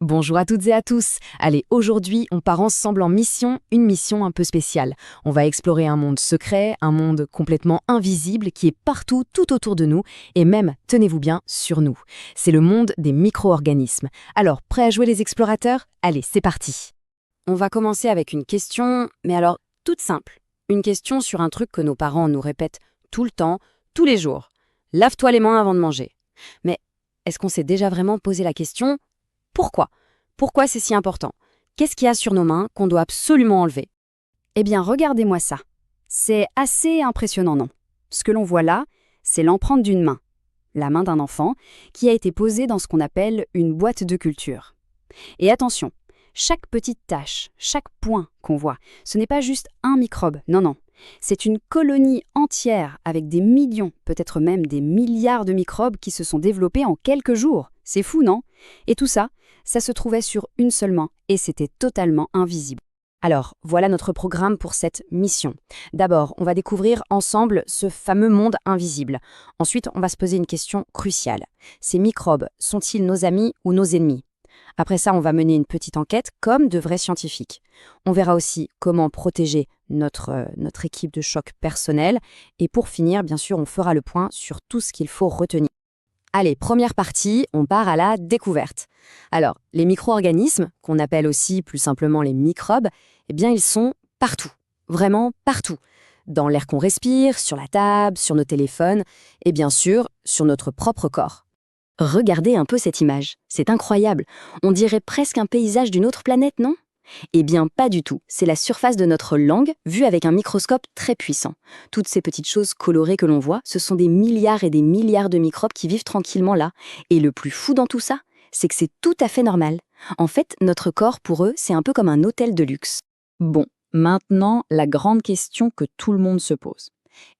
Bonjour à toutes et à tous. Allez, aujourd'hui, on part ensemble en mission, une mission un peu spéciale. On va explorer un monde secret, un monde complètement invisible qui est partout, tout autour de nous et même, tenez-vous bien, sur nous. C'est le monde des micro-organismes. Alors, prêts à jouer les explorateurs? Allez, c'est parti. On va commencer avec une question, mais alors toute simple. Une question sur un truc que nos parents nous répètent tout le temps, tous les jours. Lave-toi les mains avant de manger. Mais est-ce qu'on s'est déjà vraiment posé la question? Pourquoi? Pourquoi c'est si important? Qu'est-ce qu'il y a sur nos mains qu'on doit absolument enlever? Eh bien, regardez-moi ça. C'est assez impressionnant, non? Ce que l'on voit là, c'est l'empreinte d'une main, la main d'un enfant, qui a été posée dans ce qu'on appelle une boîte de culture. Et attention, chaque petite tache, chaque point qu'on voit, ce n'est pas juste un microbe, non. C'est une colonie entière avec des millions, peut-être même des milliards de microbes qui se sont développés en quelques jours. C'est fou, non? Et tout ça, ça se trouvait sur une seule main et c'était totalement invisible. Alors, voilà notre programme pour cette mission. D'abord, on va découvrir ensemble ce fameux monde invisible. Ensuite, on va se poser une question cruciale. Ces microbes, sont-ils nos amis ou nos ennemis? Après ça, on va mener une petite enquête comme de vrais scientifiques. On verra aussi comment protéger notre équipe de choc personnel. Et pour finir, bien sûr, on fera le point sur tout ce qu'il faut retenir. Allez, première partie, on part à la découverte. Alors, les micro-organismes, qu'on appelle aussi plus simplement les microbes, eh bien, ils sont partout, vraiment partout. Dans l'air qu'on respire, sur la table, sur nos téléphones et bien sûr, sur notre propre corps. Regardez un peu cette image, c'est incroyable. On dirait presque un paysage d'une autre planète, non? Eh bien, pas du tout. C'est la surface de notre langue, vue avec un microscope très puissant. Toutes ces petites choses colorées que l'on voit, ce sont des milliards et des milliards de microbes qui vivent tranquillement là. Et le plus fou dans tout ça, c'est que c'est tout à fait normal. En fait, notre corps, pour eux, c'est un peu comme un hôtel de luxe. Bon, maintenant, la grande question que tout le monde se pose.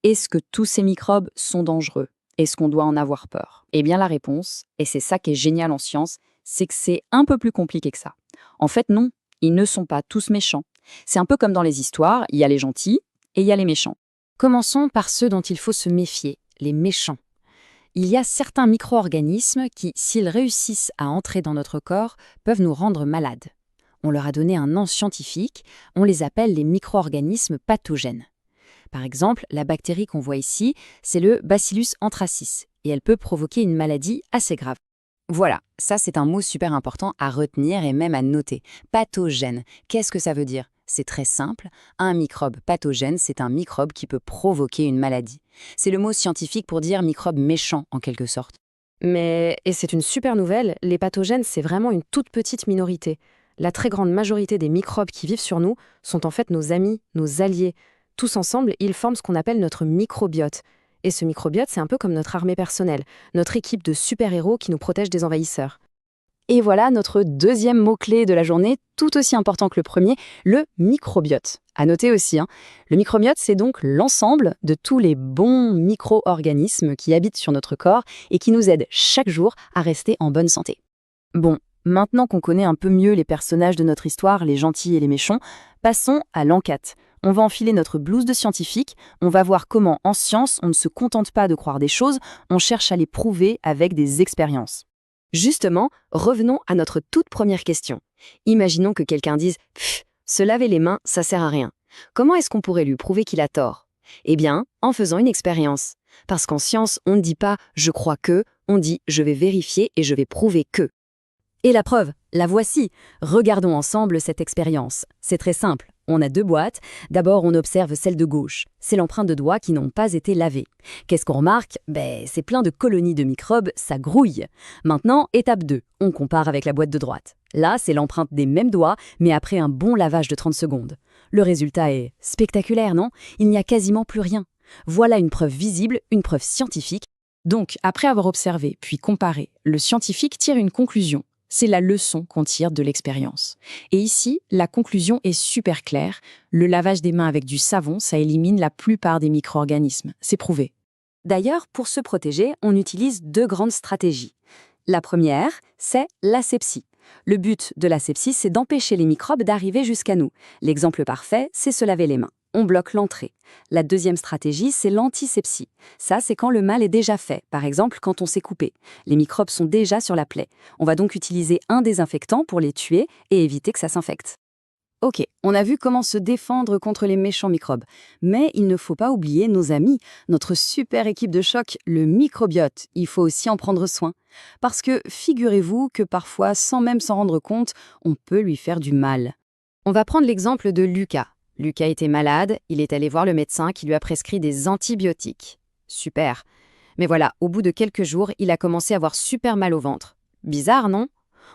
Est-ce que tous ces microbes sont dangereux? Est-ce qu'on doit en avoir peur? Eh bien, la réponse, et c'est ça qui est génial en science, c'est que c'est un peu plus compliqué que ça. En fait, non. Ils ne sont pas tous méchants. C'est un peu comme dans les histoires, il y a les gentils et il y a les méchants. Commençons par ceux dont il faut se méfier, les méchants. Il y a certains micro-organismes qui, s'ils réussissent à entrer dans notre corps, peuvent nous rendre malades. On leur a donné un nom scientifique, on les appelle les micro-organismes pathogènes. Par exemple, la bactérie qu'on voit ici, c'est le Bacillus anthracis, et elle peut provoquer une maladie assez grave. Voilà, ça c'est un mot super important à retenir et même à noter. Pathogène, qu'est-ce que ça veut dire? C'est très simple, un microbe pathogène, c'est un microbe qui peut provoquer une maladie. C'est le mot scientifique pour dire microbe méchant en quelque sorte. Et c'est une super nouvelle, les pathogènes c'est vraiment une toute petite minorité. La très grande majorité des microbes qui vivent sur nous sont en fait nos amis, nos alliés. Tous ensemble, ils forment ce qu'on appelle notre microbiote. Et ce microbiote, c'est un peu comme notre armée personnelle, notre équipe de super-héros qui nous protège des envahisseurs. Et voilà notre deuxième mot-clé de la journée, tout aussi important que le premier, le microbiote. À noter aussi, le microbiote, c'est donc l'ensemble de tous les bons micro-organismes qui habitent sur notre corps et qui nous aident chaque jour à rester en bonne santé. Bon, maintenant qu'on connaît un peu mieux les personnages de notre histoire, les gentils et les méchants, passons à l'enquête. On va enfiler notre blouse de scientifique, on va voir comment, en science, on ne se contente pas de croire des choses, on cherche à les prouver avec des expériences. Justement, revenons à notre toute première question. Imaginons que quelqu'un dise « Pfff, se laver les mains, ça sert à rien ». Comment est-ce qu'on pourrait lui prouver qu'il a tort? Eh bien, en faisant une expérience. Parce qu'en science, on ne dit pas « je crois que », on dit « je vais vérifier et je vais prouver que ». Et la preuve, la voici. Regardons ensemble cette expérience. C'est très simple. On a deux boîtes. D'abord, on observe celle de gauche. C'est l'empreinte de doigts qui n'ont pas été lavées. Qu'est-ce qu'on remarque? C'est plein de colonies de microbes, ça grouille. Maintenant, étape 2. On compare avec la boîte de droite. Là, c'est l'empreinte des mêmes doigts, mais après un bon lavage de 30 secondes. Le résultat est spectaculaire, non? Il n'y a quasiment plus rien. Voilà une preuve visible, une preuve scientifique. Donc, après avoir observé puis comparé, le scientifique tire une conclusion. C'est la leçon qu'on tire de l'expérience. Et ici, la conclusion est super claire. Le lavage des mains avec du savon, ça élimine la plupart des micro-organismes. C'est prouvé. D'ailleurs, pour se protéger, on utilise deux grandes stratégies. La première, c'est l'asepsie. Le but de l'asepsie, c'est d'empêcher les microbes d'arriver jusqu'à nous. L'exemple parfait, c'est se laver les mains. on bloque l'entrée. La deuxième stratégie, c'est l'antisepsie. Ça, c'est quand le mal est déjà fait, par exemple quand on s'est coupé. Les microbes sont déjà sur la plaie. On va donc utiliser un désinfectant pour les tuer et éviter que ça s'infecte. Ok, on a vu comment se défendre contre les méchants microbes. Mais il ne faut pas oublier nos amis, notre super équipe de choc, le microbiote. Il faut aussi en prendre soin. Parce que figurez-vous que parfois, sans même s'en rendre compte, on peut lui faire du mal. On va prendre l'exemple de Lucas. Lucas était malade, il est allé voir le médecin qui lui a prescrit des antibiotiques. Super. Mais voilà, au bout de quelques jours, il a commencé à avoir super mal au ventre. Bizarre, non?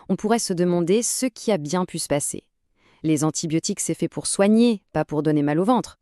On pourrait se demander ce qui a bien pu se passer. Les antibiotiques, c'est fait pour soigner, pas pour donner mal au ventre.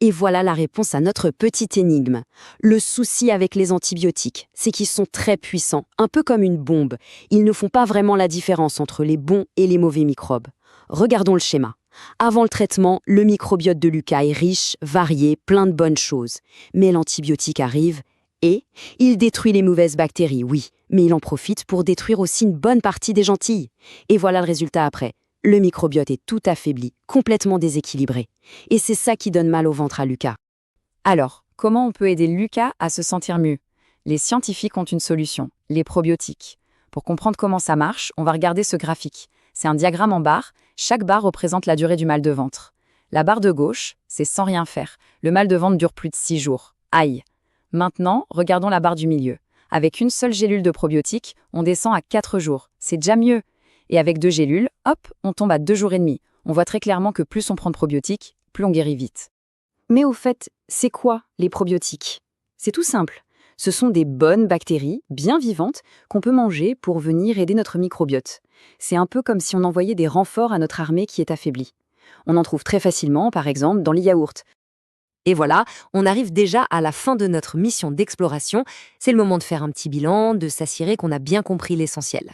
Et voilà la réponse à notre petite énigme. Le souci avec les antibiotiques, c'est qu'ils sont très puissants, un peu comme une bombe. Ils ne font pas vraiment la différence entre les bons et les mauvais microbes. Regardons le schéma. Avant le traitement, le microbiote de Lucas est riche, varié, plein de bonnes choses. Mais l'antibiotique arrive et il détruit les mauvaises bactéries, oui, mais il en profite pour détruire aussi une bonne partie des gentilles. Et voilà le résultat après. Le microbiote est tout affaibli, complètement déséquilibré. Et c'est ça qui donne mal au ventre à Lucas. Alors, comment on peut aider Lucas à se sentir mieux? Les scientifiques ont une solution, les probiotiques. Pour comprendre comment ça marche, on va regarder ce graphique. C'est un diagramme en barres, chaque barre représente la durée du mal de ventre. La barre de gauche, c'est sans rien faire. Le mal de ventre dure plus de 6 jours. Aïe! Maintenant, regardons la barre du milieu. Avec une seule gélule de probiotiques, on descend à 4 jours. C'est déjà mieux. Et avec 2 gélules, hop, on tombe à 2 jours et demi. On voit très clairement que plus on prend de probiotiques, plus on guérit vite. Mais au fait, c'est quoi les probiotiques? C'est tout simple. Ce sont des bonnes bactéries, bien vivantes, qu'on peut manger pour venir aider notre microbiote. C'est un peu comme si on envoyait des renforts à notre armée qui est affaiblie. On en trouve très facilement, par exemple, dans les yaourts. Et voilà, on arrive déjà à la fin de notre mission d'exploration. C'est le moment de faire un petit bilan, de s'assurer qu'on a bien compris l'essentiel.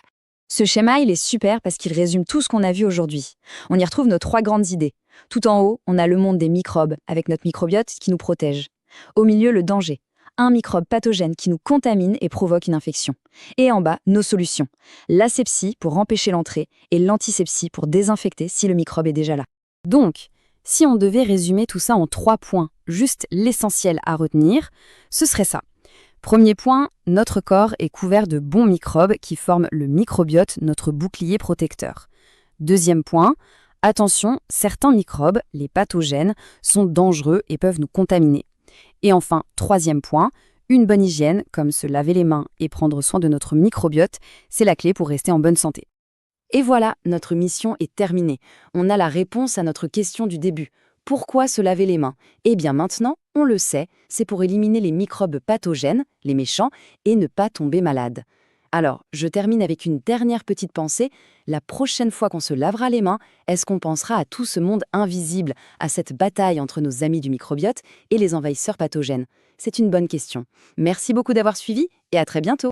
Ce schéma, il est super parce qu'il résume tout ce qu'on a vu aujourd'hui. On y retrouve nos 3 grandes idées. Tout en haut, on a le monde des microbes, avec notre microbiote qui nous protège. Au milieu, le danger. Un microbe pathogène qui nous contamine et provoque une infection. Et en bas, nos solutions. L'asepsie pour empêcher l'entrée et l'antisepsie pour désinfecter si le microbe est déjà là. Donc, si on devait résumer tout ça en 3 points, juste l'essentiel à retenir, ce serait ça. Premier point, notre corps est couvert de bons microbes qui forment le microbiote, notre bouclier protecteur. Deuxième point, attention, certains microbes, les pathogènes, sont dangereux et peuvent nous contaminer. Et enfin, troisième point, une bonne hygiène, comme se laver les mains et prendre soin de notre microbiote, c'est la clé pour rester en bonne santé. Et voilà, notre mission est terminée. On a la réponse à notre question du début. Pourquoi se laver les mains? Eh bien maintenant, on le sait, c'est pour éliminer les microbes pathogènes, les méchants, et ne pas tomber malade. Alors, je termine avec une dernière petite pensée. La prochaine fois qu'on se lavera les mains, est-ce qu'on pensera à tout ce monde invisible, à cette bataille entre nos amis du microbiote et les envahisseurs pathogènes? C'est une bonne question. Merci beaucoup d'avoir suivi et à très bientôt.